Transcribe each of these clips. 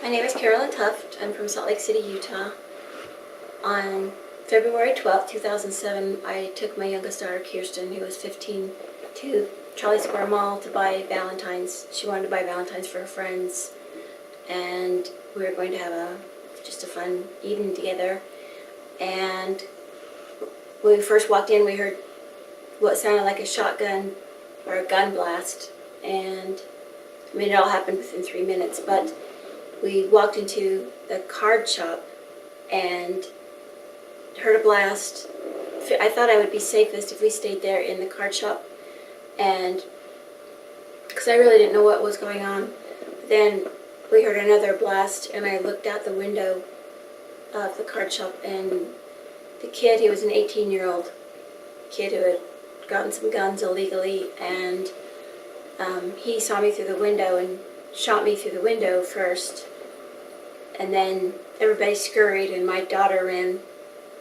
My name is Carolyn Tuft. I'm from Salt Lake City, Utah. On February 12th, 2007, I took my youngest daughter, Kirsten, who was 15, to Charlie Square Mall to buy Valentine's. She wanted to buy Valentine's for her friends, and we were going to have just a fun evening together. And when we first walked in, we heard what sounded like a shotgun or a gun blast, and I mean, it all happened within 3 minutes, but we walked into the card shop and heard a blast. I thought I would be safest if we stayed there in the card shop, and because I really didn't know what was going on. Then we heard another blast, and I looked out the window of the card shop, and the kid, he was an 18-year-old kid who had gotten some guns illegally, and he saw me through the window and shot me through the window first, and then everybody scurried, and my daughter ran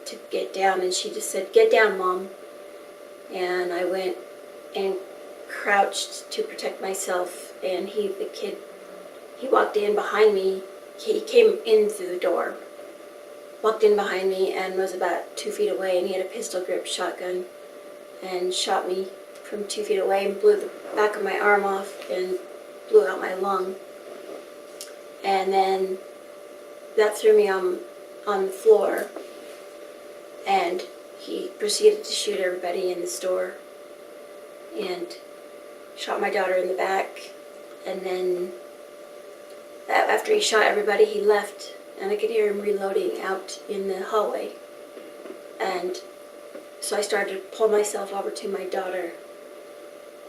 to get down, and she just said, "Get down, Mom." And I went and crouched to protect myself, and the kid walked in behind me. He came in through the door, walked in behind me, and was about 2 feet away, and he had a pistol grip shotgun and shot me from 2 feet away and blew the back of my arm off and blew out my lung. And then that threw me on the floor, and he proceeded to shoot everybody in the store and shot my daughter in the back. And then after he shot everybody, he left, and I could hear him reloading out in the hallway. And so I started to pull myself over to my daughter,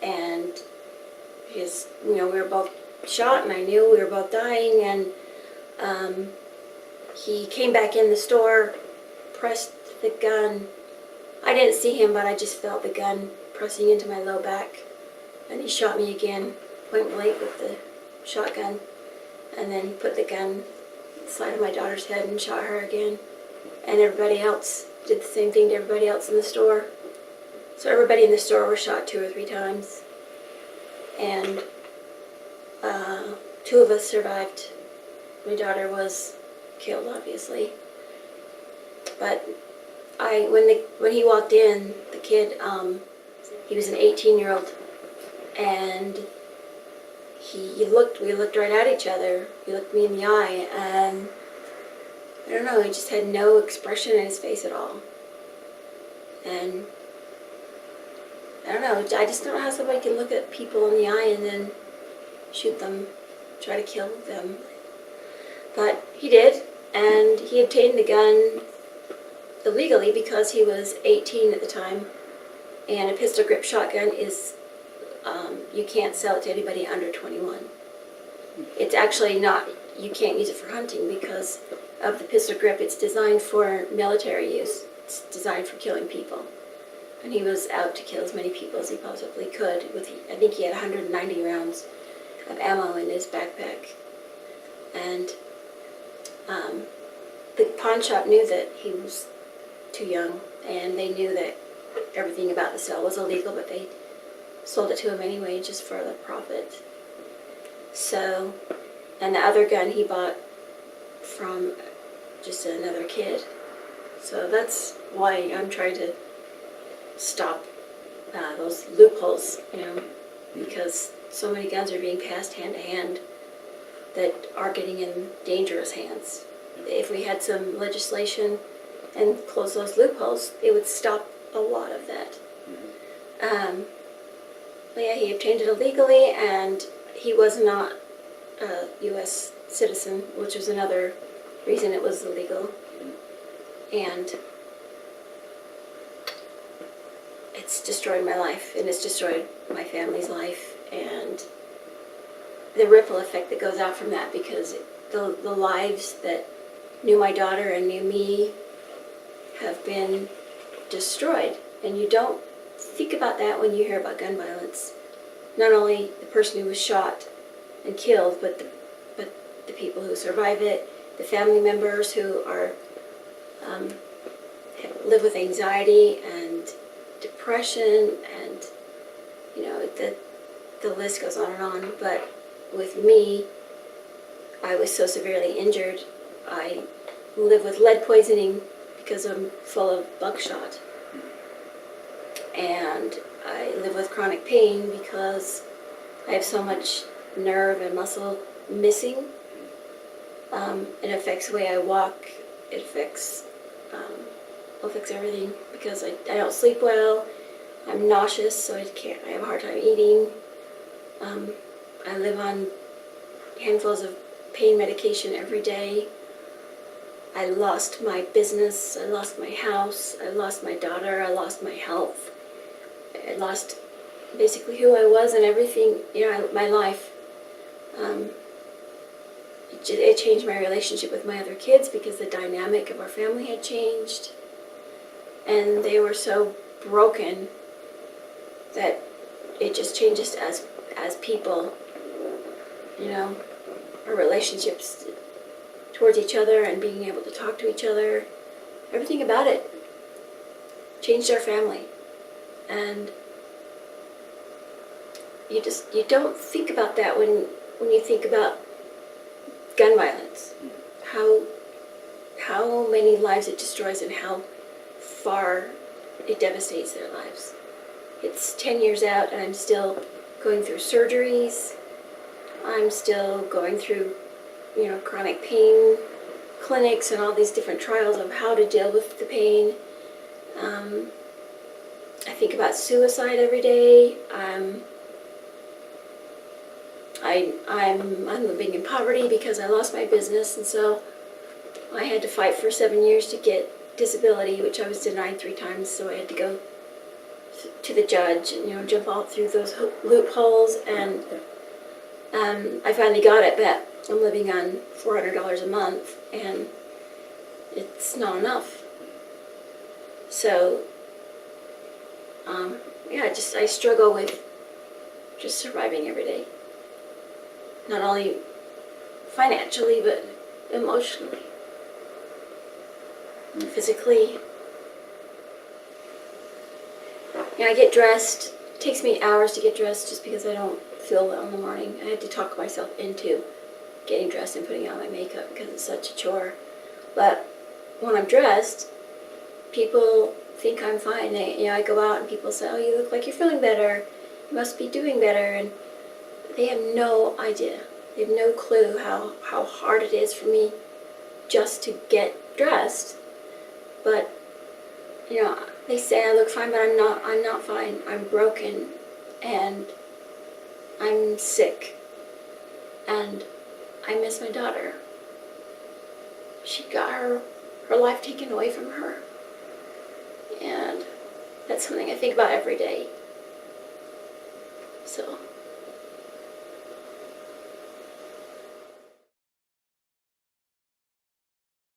and because, we were both shot, and I knew we were both dying, and he came back in the store, pressed the gun. I didn't see him, but I just felt the gun pressing into my low back, and he shot me again, point blank with the shotgun, and then put the gun inside of my daughter's head and shot her again. And everybody else did the same thing to everybody else in the store. So everybody in the store was shot 2 or 3 times, and 2 of us survived. My daughter was killed, obviously. But when he walked in, the kid, he was an 18-year-old, and we looked right at each other. He looked me in the eye, and I don't know, he just had no expression in his face at all. And I don't know, I just don't know how somebody can look at people in the eye and then shoot them, try to kill them. But he did, and he obtained the gun illegally because he was 18 at the time, and a pistol grip shotgun is, you can't sell it to anybody under 21. It's actually not, you can't use it for hunting because of the pistol grip. It's designed for military use. It's designed for killing people. And he was out to kill as many people as he possibly could. I think he had 190 rounds of ammo in his backpack. And the pawn shop knew that he was too young, and they knew that everything about the sale was illegal, but they sold it to him anyway just for the profit. So, and the other gun he bought from just another kid. So that's why I'm trying to stop those loopholes, because so many guns are being passed hand to hand that are getting in dangerous hands. If we had some legislation and close those loopholes, it would stop a lot of that. But yeah, he obtained it illegally, and he was not a U.S. citizen, which was another reason it was illegal. And it's destroyed my life, and it's destroyed my family's life, and the ripple effect that goes out from that, because the lives that knew my daughter and knew me have been destroyed. And you don't think about that when you hear about gun violence. Not only the person who was shot and killed, but the people who survive it, the family members who are live with anxiety and depression, and the list goes on and on. But with me, I was so severely injured. I live with lead poisoning because I'm full of buckshot. And I live with chronic pain because I have so much nerve and muscle missing. It affects the way I walk. It affects everything because I don't sleep well. I'm nauseous, so I have a hard time eating. I live on handfuls of pain medication every day. I lost my business, I lost my house, I lost my daughter, I lost my health. I lost basically who I was and everything, my life. It changed my relationship with my other kids because the dynamic of our family had changed. And they were so broken that it just changed us as people, our relationships towards each other and being able to talk to each other. Everything about it changed our family. And you don't think about that when you think about gun violence. How many lives it destroys and how far it devastates their lives. It's 10 years out and I'm still going through surgeries. I'm still going through, chronic pain clinics and all these different trials of how to deal with the pain. I think about suicide every day. I'm living in poverty because I lost my business, and so I had to fight for 7 years to get disability, which I was denied 3 times, so I had to go to the judge and jump all through those loopholes, and I finally got it, but I'm living on $400 a month, and it's not enough. So, I struggle with just surviving every day. Not only financially, but emotionally, physically. I get dressed. It takes me hours to get dressed just because I don't feel well in the morning. I had to talk myself into getting dressed and putting on my makeup because it's such a chore. But when I'm dressed, people think I'm fine. I go out and people say, "Oh, you look like you're feeling better. You must be doing better." And they have no idea. They have no clue how hard it is for me just to get dressed. But, they say I look fine, but I'm not fine. I'm broken and I'm sick. And I miss my daughter. She got her life taken away from her. And that's something I think about every day. So